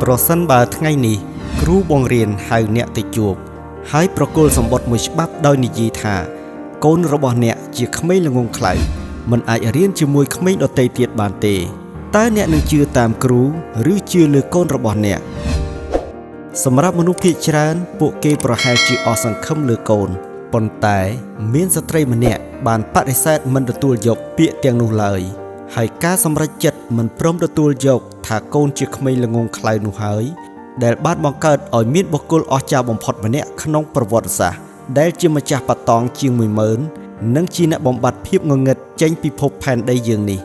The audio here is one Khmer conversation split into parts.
ប្រសិនបើថ្ងៃនេះគ្រូបង្រៀនហៅអ្នកទៅជួបហើយប្រគល់សម្បត្តិមួយច្បាប់ដោយនិយាយថាកូនរបស់អ្នកជាក្មេងល្ងងខ្លៅមិនអាចរៀនជាមួយក្មេងដទៃទៀតបានទេតើអ្នកនឹងជឿតាមគ្រូឬជឿលើកូនរបស់អ្នកសម្រាប់មនុស្សភាគច្រើនពួកគេប្រហែលជាអស់សង្ឃឹមលើកូនប៉ុន្តែមានស្ត្រីម្នាក់បានបដិសេធមិនទទួលយកពាក្យទាំងនោះឡើយហើយការសម្រេចចិត្តមិនព្រមទទួលយកថាកូនជាក្មេងល្ងងខ្លៅនោះហើយដែលបានបង្កើតឲ្យមានបុគ្គលអស្ចារ្យបំផុតម្នាក់ក្នុងប្រវត្តិសាស្ត្រដែលជាម្ចាស់បតង់ជាង 10000 និងជាអ្នកបំបត្តិភាពងងឹតចេញពីភពផែនដីយើងនេះ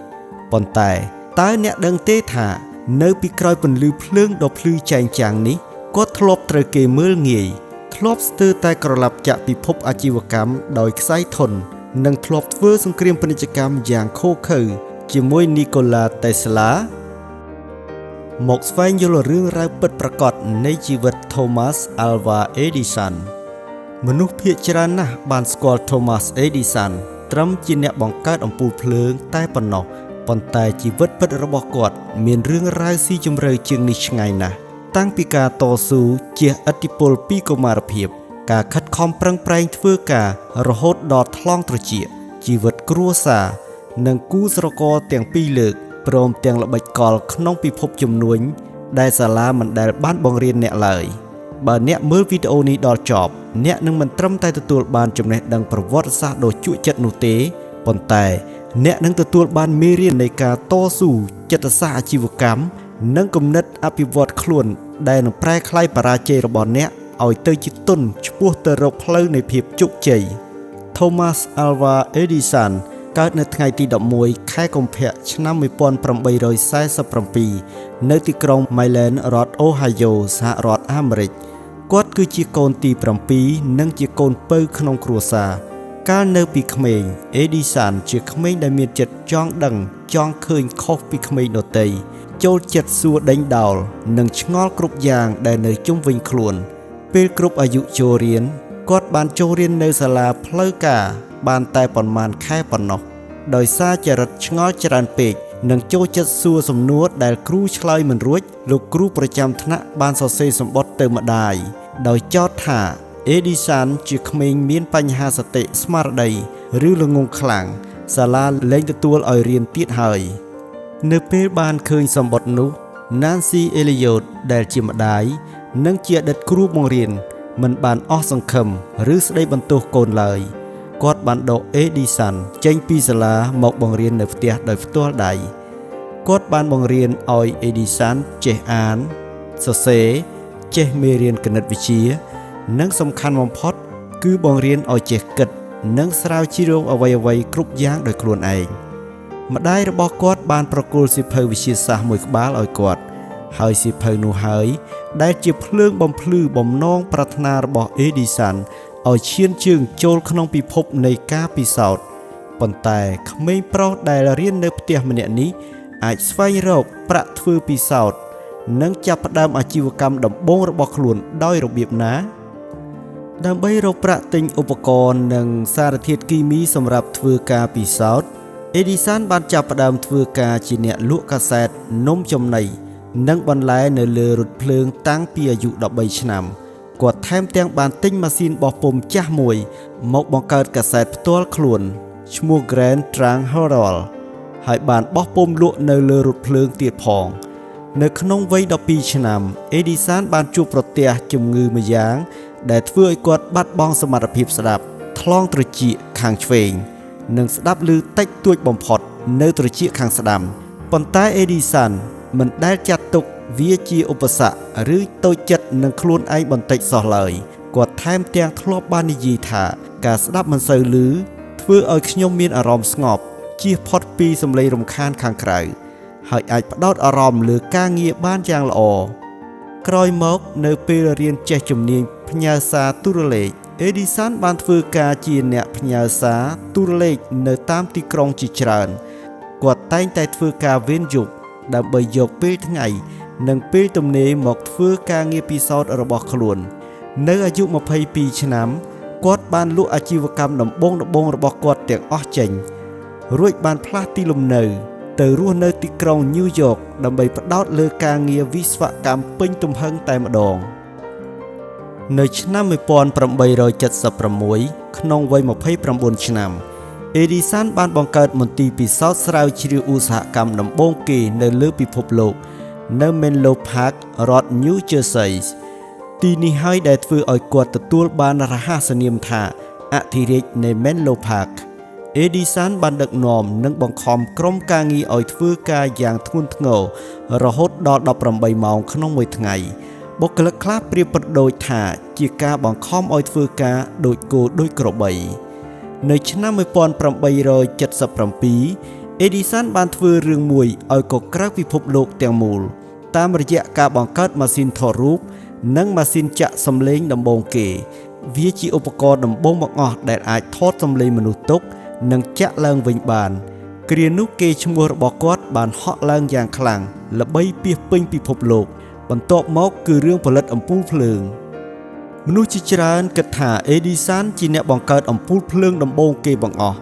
ប៉ុន្តែតើអ្នកដឹងទេថានៅពីក្រោយពន្លឺភ្លើងដ៏ភ្លឺចែងចាំងនេះគាត់ធ្លាប់ត្រូវគេមើលងាយធ្លាប់ស្ទើរតែក្រឡាប់ចាក់ពិភពអាជីវកម្មដោយខ្សែធននិងធ្លាប់ធ្វើសង្គ្រាមពាណិជ្ជកម្មយ៉ាងឃោរឃៅជាមួយនីកូឡាតេស្លាមកស្វែងយល់រឿងរ៉ាវពិតប្រាកដនៃជីវិត Thomas Alva Edison មនុស្សភាគច្រើនណាស់បានស្គាល់ Thomas Edison ត្រឹមជាអ្នកបង្កើតអំពូលភ្លើងតែប៉ុណ្ណោះប៉ុន្តែជីវិតពិតរបស់គាត់មានរឿងរ៉ាវស៊ីជម្រៅជាងនេះឆ្ងាយណាស់តាំងពីការតស៊ូជះឥទ្ធិពលពីកុមារភាពការខិតខំប្រឹងប្រែងធ្វើការរហូតដល់ថ្លង់ត្រចៀកជីវិតគ្រួសារនិងគូស្រករទាំងពីរលើកព្រមទាំងល្បិចកលក្នុងពិភពជំនួញដែលសាលាមិនដែលបានបង្រៀនអ្នកឡើយបើអ្នកមើលវីដេអូនេះដល់ចប់អ្នកនឹងមិនត្រឹមតែទទួលបានចំណេះដឹងប្រវត្តិសាស្ត្រដ៏ជក់ចិត្តនោះទេប៉ុន្តែអ្នកនឹងទទួលបានមេរៀននៃការតស៊ូចិត្តសាស្ត្រអាជីវកម្មនិងគំនិតអភិវឌ្ឍខ្លួនដែលនឹងប្រែក្លាយបរាជ័យរបស់អ្នកឲ្យទៅជាទុនឆ្ពោះទៅរកផ្លូវនៃភាពជោគជ័យ Thomas Alva Edison កើតនៅថ្ងៃទី11ខែកុម្ភៈឆ្នាំ1847នៅទីក្រុង Milan រដ្ឋ Ohio សហរដ្ឋអាមេរិកគាត់គឺជាកូនទី7និងជាកូនពៅក្នុងគ្រួសារកាលនៅពីក្មេង Edison ជាក្មេងដែលមានចិត្តចង់ដឹងចង់ឃើញខុសពីក្មេងដទៃចូលចិត្តសួរដេញដោលនិងឆ្ងល់គ្រប់យ៉ាងដែលនៅជុំវិញខ្លួនពេលគ្រប់អាយុចូលរៀនគាត់បានចូលរៀននៅសាលាផ្លូវការបានតែប៉ុន្មានខែប៉ុណ្ណោះដោយសារចរិតឆ្ងល់ច្រើនពេកនិងចូលចិត្តសួរសំណួរដែលគ្រូឆ្លើយមិនរួចលោកគ្រូប្រចាំថ្នាក់បានសរសេរសម្បត្តិទៅម្ដាយដោយចោទថា Edison ជាក្មេងមានបញ្ហាសតិស្មារតីឬល្ងងខ្លាំងសាលាលែងទទួលឲ្យរៀនទៀតហើយនៅពេលបានឃើញសម្បត្តិនោះ Nancy Elliot ដែលជាម្ដាយនិងជាអតីតគ្រូបង្រៀនមិនបានអស់សង្ឃឹមឬស្ដីបន្ទោសកូនឡើយគាត់បានដក Edison ចេញពីសាលាមកបង្រៀននៅផ្ទះដោយផ្ទាល់ដៃគាត់បានបង្រៀនឲ្យ Edison ចេះអានសរសេរចេះមេរៀនគណិតវិទ្យានិងសំខាន់បំផុតគឺបង្រៀនឲ្យចេះគិតនិងស្រាវជ្រាវអ្វីៗគ្រប់យ៉ាងដោយខ្លួនឯងម្ដាយរបស់គាត់បានប្រគល់សៀវភៅវិទ្យាសាស្ត្រមួយក្បាលឲ្យគាត់ហើយសៀវភៅនោះហើយដែលជាភ្លើងបំភ្លឺបំណងប្រាថ្នារបស់ Edison ឲ្យឈានជើងចូលក្នុងពិភពនៃការពិសោធន៍ប៉ុន្តែក្មេងប្រុសដែលរៀននៅផ្ទះម្នាក់នេះអាចស្វែងរកប្រាក់ធ្វើពិសោធន៍និងចាប់ផ្ដើមអាជីវកម្មដំបូងរបស់ខ្លួនដោយរបៀបណាដើម្បីរកប្រាក់ទិញឧបករណ៍និងសារធាតុគីមីសម្រាប់ធ្វើការពិសោធន៍ Edison បានចាប់ផ្ដើមធ្វើការជាអ្នកលក់កាសែតនំចំណីនិងបន្លែនៅលើរថភ្លើងតាំងពីអាយុ13ឆ្នាំគាត់ថែមទាំងបានទិញម៉ាស៊ីនបោះពុម្ពចាស់មួយមកបង្កើតកាសែតផ្ទាល់ខ្លួនឈ្មោះ Grand Trunk Herald ហើយបានបោះពុម្ពលក់នៅលើរថភ្លើងទៀតផងនៅក្នុងវ័យ12ឆ្នាំ Edison បានជួបប្រទះជំងឺម្យ៉ាងដែលធ្វើឲ្យគាត់បាត់បង់សមត្ថភាពស្ដាប់ថ្លង់ត្រចៀកខាងឆ្វេងនិងស្ដាប់ឮតិចតួចបំផុតនៅត្រចៀកខាងស្ដាំប៉ុន្តែ Edison មិនដែលចាត់ទុកវាជាឧបសគ្គឬតូចចិត្តនឹងខ្លួនឯងបន្តិចសោះឡើយគាត់ថែមទាំងធ្លាប់បាននិយាយថាការស្ដាប់មិនសូវឮធ្វើឲ្យខ្ញុំមានអារម្មណ៍ស្ងប់ជៀសផុតពីសម្លេងរំខានខាងក្រៅហើយអាចផ្ដោតអារម្មណ៍លើការងារបានយ៉ាងល្អក្រោយមកនៅពេលរៀនចេះជំនាញផ្ញើសារទូរលេខ Edison បានធ្វើការជាអ្នកផ្ញើសារទូរលេខនៅតាមទីក្រុងជាច្រើនគាត់តែងតែធ្វើការវេនយប់ដើម្បីយកពេលថ្ងៃនិងពេលទំនេរមកធ្វើការងារពិសោធន៍របស់ខ្លួននៅអាយុ22ឆ្នាំគាត់បានលក់អាជីវកម្មដំបូងរបស់គាត់ទាំងអស់ចេញរួចបានផ្លាស់ទីលំនៅ ទៅរស់នៅទីក្រុងញូវយ៉កដើម្បីផ្ដោតលើការងារវិស្វកម្មពេញទំហឹងតែម្ដងនៅឆ្នាំ1876ក្នុងវ័យ29ឆ្នាំអេឌីសានបានបង្កើតមន្ទីរពិសោធន៍ស្រាវជ្រាវឧស្សាហកម្មដំបូងគេនៅលើពិភពលោកនៅ Menlo Park រដ្ឋ New Jersey ទីនេះហើយដែលធ្វើឲ្យគាត់ទទួលបានរហស្សនាមថាអធិរាជនៃ Menlo Park អេឌីសានបានដឹកនាំនិងបង្ខំក្រុមការងារឲ្យធ្វើការយ៉ាងធ្ងន់ធ្ងររហូតដល់18ម៉ោងក្នុងមួយថ្ងៃបុគ្គលិកខ្លះប្រៀបប្រដូចថាជាការបង្ខំឲ្យធ្វើការដូចគោដូចក្របីនៅឆ្នាំ1877អេឌីសានបានធ្វើរឿងមួយឲ្យកក្រៅពិភពលោកទាំងមូលតាមរយៈការបង្កើតម៉ាស៊ីនថតរូបនិងម៉ាស៊ីនចាក់សំឡេងដំបូងគេវាជាឧបករណ៍ដំបូងបង្អស់ដែលអាចថតសំឡេងមនុស្សទុកនិងចាក់ឡើងវិញបានគ្រានោះគេឈ្មោះរបស់គាត់បានហក់ឡើងយ៉ាងខ្លាំងល្បីពាសពេញពិភពលោកបន្ទាប់មកគឺរឿងផលិតអំពូលភ្លើងមនុស្សជាច្រើនគិតថាអេឌីសានជាអ្នកបង្កើតអំពូលភ្លើងដំបូងគេបង្អស់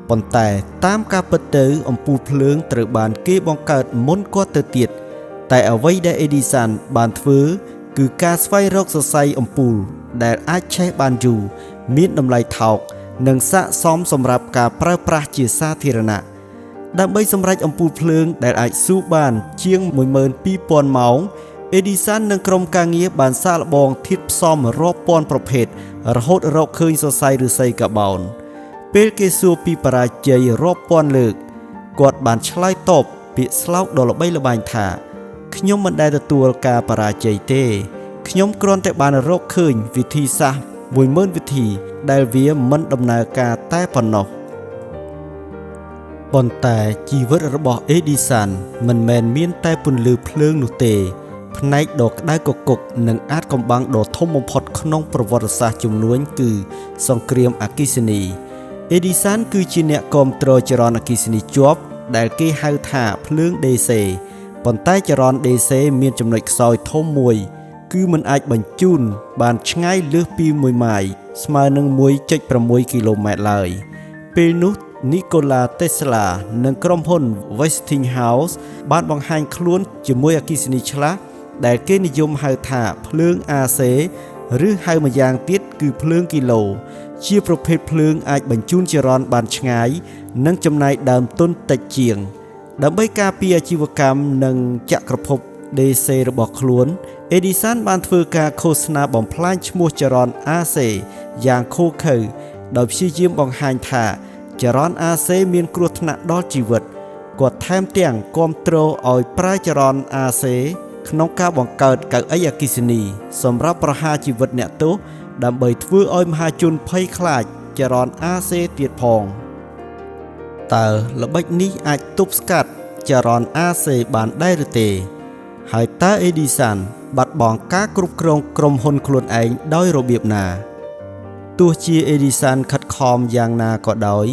ប៉ុន្តែតាមការពិតទៅអំពូលភ្លើងត្រូវបានគេបង្កើតមុនគាត់ទៅទៀតតែអ្វីដែលអេឌីសានបានធ្វើគឺការស្វែងរកសរសៃអំពូលដែលអាចឆេះបានយូរមានតម្លៃថោកនិងស័ក្តិសមសម្រាប់ការប្រើប្រាស់ជាសាធារណៈដើម្បីសម្រេចអំពូលភ្លើងដែលអាចស៊ូបានជាង 12,000 ម៉ោងអេឌីសាននិងក្រុមការងារបានសាកល្បងធាតុផ្សំរាប់ពាន់ប្រភេទរហូតរកឃើញសរសៃឫស្សីកាបូនពេលគេសួរពីបរាជ័យរាប់ពាន់លើកគាត់បានឆ្លើយតបពាក្យស្លោកដ៏ល្បីល្បាញថាខ្ញុំមិនដែលទទួលការបរាជ័យទេខ្ញុំគ្រាន់តែបានរកឃើញវិធីសាស្ត្រ 10000 វិធីដែលវាមិនដំណើរការតែប៉ុណ្ណោះប៉ុន្តែជីវិតរបស់អេឌីសានមិនមែនមានតែពន្លឺភ្លើងនោះទេផ្នែកដ៏ក្តៅគគុកនិងអាចកំបាំងដ៏ធំបំផុតក្នុងប្រវត្តិសាស្ត្រជំនួញគឺសង្គ្រាមអគ្គិសនីអេឌីសានគឺជាអ្នកគាំទ្រចរន្តអគ្គិសនីជាប់ដែលគេហៅថាភ្លើង DC ប៉ុន្តែចរន្ត DC មានចំណុចខ្សោយធំមួយគឺมันអាចបញ្ជូនបានឆ្ងាយលើសពី1ម៉ាយស្មើនឹង 1.6 គីឡូម៉ែត្រឡើយពេលនោះNikola Tesla និងក្រុមហ៊ុន Westinghouse បានបង្ហាញខ្លួនជាមួយអគ្គិសនីឆ្លាស់ដែលគេនិយមហៅថាភ្លើង AC ឬហៅម្យ៉ាងទៀតគឺភ្លើងគីឡូជាប្រភេទភ្លើងអាចបញ្ជូនចរន្តបានឆ្ងាយនិងចំណាយដើមទុនតិចជាងដើម្បីការពារអាជីវកម្មនិងចក្រភព DC របស់ខ្លួនអេឌីសានបានធ្វើការឃោសនាបំផ្លាញឈ្មោះចរន្ត AC យ៉ាងឃោរឃៅដោយព្យាយាមបង្ហាញថាចរន្ត AC មានគ្រោះថ្នាក់ដល់ជីវិតគាត់ថែមទាំងគាំទ្រឲ្យប្រើចរន្ត AC ក្នុងការបង្កើតកៅអីអគ្គិសនីសម្រាប់ប្រហារជីវិតអ្នកទោសដើម្បីធ្វើឲ្យមហាជនភ័យខ្លាចចរន្ត AC ទៀតផងតើល្បិចនេះអាចទប់ស្កាត់ចរន្ត AC បានដែរឬទេហើយតើអេឌីសានបាត់បង់ការគ្រប់គ្រងក្រុមហ៊ុនខ្លួនឯងដោយរបៀបណាទោះជាអេឌីសានខិតខំយ៉ាងណាក៏ដោយ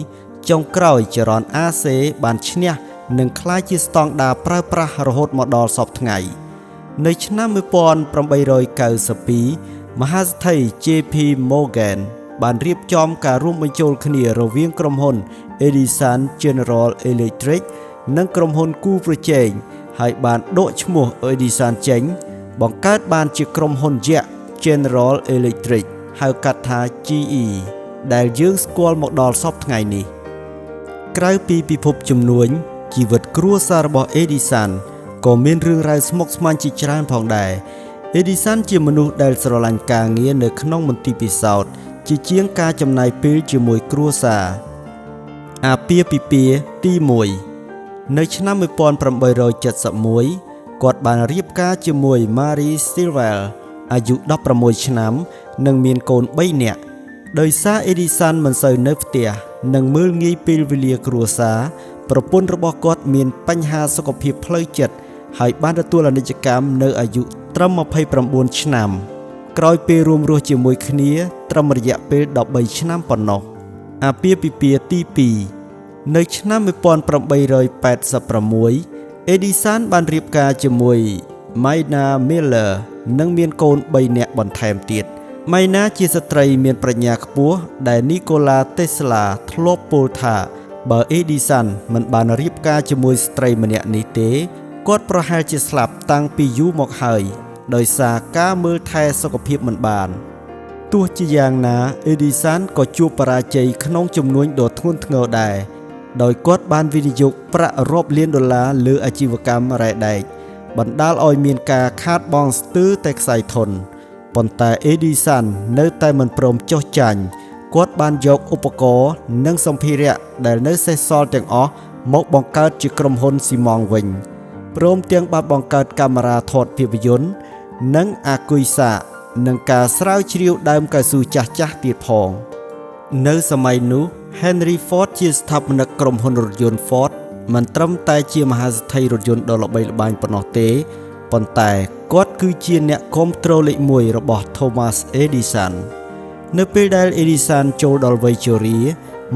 ចុងក្រោយចរន្ត AC បានឈ្នះនិងក្លាយជាស្តង់ដារប្រើប្រាស់រហូតមកដល់សព្វថ្ងៃនៅឆ្នាំ1892មហាសេដ្ឋី JP Morgan បានរៀបចំការរួមបញ្ចូលគ្នារវាងក្រុមហ៊ុន Edison General Electric និងក្រុមហ៊ុនគូប្រជែងហើយបានដកឈ្មោះ Edison ចេញបង្កើតបានជាក្រុមហ៊ុនយក្ស General Electric ហៅកាត់ថា GE ដែលយើងស្គាល់មកដល់សព្វថ្ងៃនេះក្រៅពីពិភពជំនួញជីវិតគ្រួសាររបស់ Edison ក៏មានរឿងរ៉ាវស្មុគស្មាញជាច្រើនផងដែរ Edison ជាមនុស្សដែលស្រឡាញ់ការងារនៅក្នុងមន្ទីរពិសោធន៍ជាជាងការចំណាយពេលជាមួយគ្រួសារអាពាហ៍ពិពាហ៍ទី1នៅឆ្នាំ1871គាត់បានរៀបការជាមួយ Mary Stilwell អាយុ16ឆ្នាំនិងមានកូន3នាក់ដោយសារ Edison មិនសូវនៅផ្ទះនិងមើលងាយពេលវេលាគ្រួសារប្រពន្ធរបស់គាត់មានបញ្ហាសុខភាពផ្លូវចិត្តហើយបានទទួលអនិច្ចកម្មនៅអាយុត្រឹម29ឆ្នាំក្រោយពេលរួមរស់ជាមួយគ្នាត្រឹមរយៈពេល13ឆ្នាំប៉ុណ្ណោះអាពាហ៍ពិពាហ៍ទី2នៅឆ្នាំ1886 Edison បានរៀបការជាមួយ Maynard Miller និងមានកូន3នាក់បន្ថែមទៀត Maynard ជាស្ត្រីមានប្រាជ្ញាខ្ពស់ដែល Nikola Tesla ធ្លាប់ពោលថា បើ Edison មិនបានរៀបការជាមួយស្ត្រីម្នាក់នេះទេគាត់ប្រហែលជាស្លាប់តាំងពីយូរមកហើយដោយសារការមើលថែសុខភាពមិនបានទោះជាយ៉ាងណា Edison ក៏ជួបបរាជ័យក្នុងជំនួញដ៏ធ្ងន់ធ្ងរដែរដោយគាត់បានវិនិយោគប្រាក់រាប់លានដុល្លារលើអាជីវកម្មរ៉ែដែកបណ្ដាលឲ្យមានការខាតបង់ស្ទើរតែខ្សែធនប៉ុន្តែ Edison នៅតែមិនព្រមចុះចាញ់គាត់បានយកឧបករណ៍និងសម្ភារៈដែលនៅសេសសល់ទាំងអស់មកបង្កើតជាក្រុមហ៊ុនស៊ីម៉ង់វិញព្រមទាំងបានបង្កើតកាមេរ៉ាថតភាពយន្តនិងអាគុយសានិងការស្រាវជ្រាវដើមកៅស៊ូចាស់ៗទៀតផងនៅសម័យនោះ Henry Ford ជាស្ថាបនិកក្រុមហ៊ុនរថយន្ត Ford មិនត្រឹមតែជាមហាសេដ្ឋីរថយន្តដ៏ល្បីល្បាញប៉ុណ្ណោះទេប៉ុន្តែគាត់គឺជាអ្នកគាំទ្រលេខ1របស់ Thomas Edison នៅពេលដែល Edison ចូលដល់វ័យជរា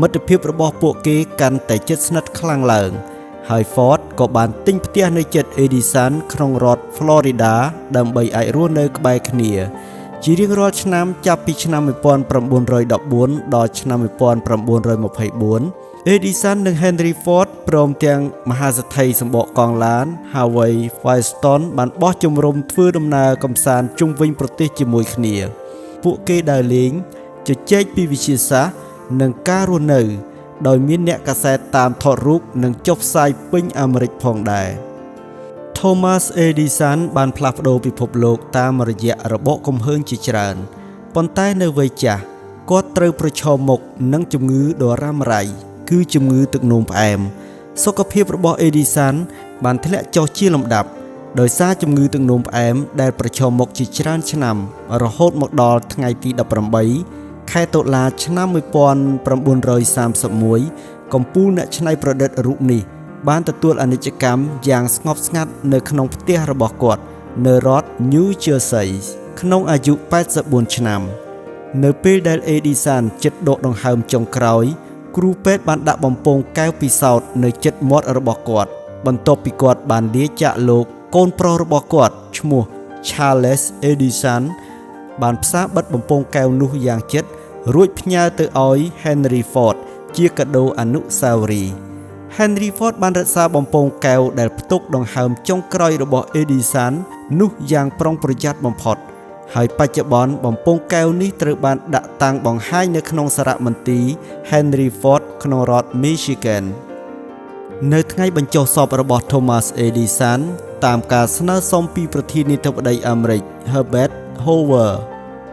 មិត្តភាពរបស់ពួកគេកាន់តែជិតស្និទ្ធខ្លាំងឡើងហើយ Ford ក៏បានទិញផ្ទះនៅជិត Edison ក្នុងរដ្ឋ Florida ដើម្បីអាចរស់នៅក្បែរគ្នាជារៀងរាល់ឆ្នាំចាប់ពីឆ្នាំ1914ដល់ឆ្នាំ1924 Edison និង Henry Ford ព្រមទាំងមហាសេដ្ឋីសម្បកកង់ឡាន Harvey Firestone បានបោះជំរំធ្វើដំណើរកម្សាន្តជុំវិញប្រទេសជាមួយគ្នាពួកគេដើរលេងជជែកពីវិទ្យាសាស្ត្រនិងការរស់នៅដោយមានអ្នកកាសែតតាមថតរូបនិងចុះផ្សាយពេញអាមេរិកផងដែរ Thomas Edison បានផ្លាស់ប្ដូរពិភពលោកតាមរយៈរបបកំហើញជាច្រើនប៉ុន្តែនៅវ័យចាស់គាត់ត្រូវប្រឈមមុខនឹងជំងឺដ៏រ៉ាំរ៉ៃគឺជំងឺទឹកនោមផ្អែមសុខភាពរបស់ Edison បានធ្លាក់ចុះជាលំដាប់ដោយសារជំងឺទឹកនោមផ្អែមដែលប្រឈមមុខជាច្រើនឆ្នាំរហូតមកដល់ថ្ងៃទី18ខែតុលាឆ្នាំ1931កំពូលអ្នកច្នៃប្រឌិតរូបនេះបានទទួលអនិច្ចកម្មយ៉ាងស្ងប់ស្ងាត់នៅក្នុងផ្ទះរបស់គាត់នៅរដ្ឋ New Jersey ក្នុងអាយុ84ឆ្នាំនៅពេលដែល Edison ជិតដកដង្ហើមចុងក្រោយគ្រូពេទ្យបានដាក់បំពង់កែវពិសោធន៍នៅជិតមាត់របស់គាត់បន្ទាប់ពីគាត់បានលាចាកលោកកូនប្រុសរបស់គាត់ឈ្មោះ Charles Edison បានផ្សារបិទបំពង់កែវនោះយ៉ាងជិតរួចផ្ញើទៅឲ្យ Henry Ford ជាកាដូអនុស្សាវរីយ៍ Henry Ford បានរក្សាបំពង់កែវដែលផ្ទុកដង្ហើមចុងក្រោយរបស់ Edison នោះយ៉ាងប្រុងប្រយ័ត្នបំផុតហើយបច្ចុប្បន្នបំពង់កែវនេះត្រូវបានដាក់តាំងបង្ហាញនៅក្នុងសារមន្ទីរ Henry Ford ក្នុងរដ្ឋ Michigan នៅថ្ងៃបញ្ចុះសពរបស់ Thomas Edison តាមការស្នើសុំពីប្រធានាធិបតីអាមេរិក Herbert Hoover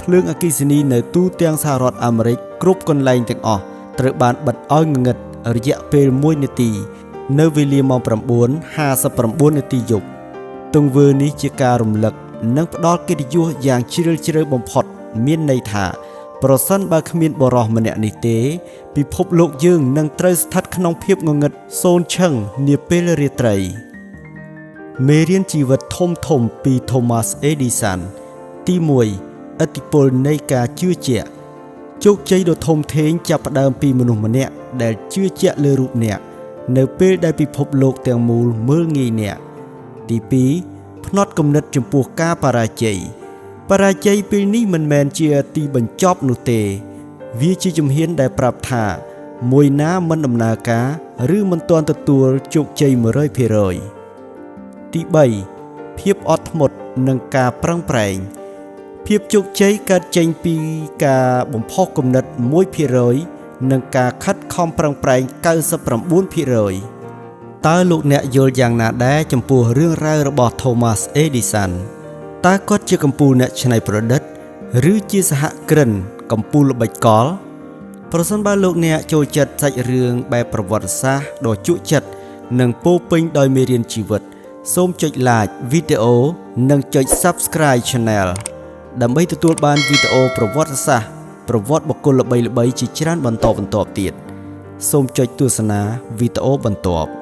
ភ្លើងអគ្គិសនីនៅទូទាំងសហរដ្ឋអាមេរិកគ្រប់កន្លែងទាំងអស់ត្រូវបានបិទឲ្យងងឹតរយៈពេល1នាទីនៅវេលាម៉ោង 9:59 នាទីយប់ទង្វើនេះជាការរំលឹកនិងផ្ដល់កិត្តិយសយ៉ាងជ្រាលជ្រៅបំផុតមានន័យថាប្រសិនបើគ្មានបរិសម្នាក់នេះទេពិភពលោកយើងនឹងត្រូវស្ថិតក្នុងភាពងងឹតសូន្យឈឹងនាពេលរាត្រីមេរៀនជីវិតធំពី Thomas Edison ទី1ឥទ្ធិពលនៃការជឿជាក់ជោគជ័យដ៏ធំធេងចាប់ផ្ដើមពីមនុស្សម្នាក់ដែលជឿជាក់លើរូបអ្នកនៅពេលដែលពិភពលោកទាំងមូលមើលងាយអ្នកទី2ផ្នត់គំនិតចំពោះការបរាជ័យពេលនេះមិនមែនជាទីបញ្ចប់នោះទេវាជាជំហានដែលប្រាប់ថាមួយណាមិនដំណើរការឬមិនទាន់ទទួលជោគជ័យ 100% ទី3ភាពអត់ធ្មត់និងការប្រឹងប្រែងភាពជោគជ័យកើតចេញពីការបំផុសគំនិត 1% និងការខិតខំប្រឹងប្រែង 99% តើលោកអ្នកយល់យ៉ាងណាដែរចំពោះរឿងរ៉ាវរបស់ Thomas Edison តើគាត់ជាកំពូលអ្នកច្នៃប្រឌិតឬជាសហគ្រិនកំពូលល្បិចកលប្រសិនបើលោកអ្នកចូលចិត្តសាច់រឿងបែបប្រវត្តិសាស្ត្រដ៏ជក់ចិត្តនិងពោរពេញដោយមេរៀនជីវិតសូមចុច like វីដេអូនិងចុច Subscribe Channel ដើម្បីទទួលបានវីដេអូប្រវត្តិសាស្ត្រប្រវត្តិបុគ្គលល្បីៗជាច្រើនបន្តទៀតសូមចុចទស្សនាវីដេអូបន្ទាប់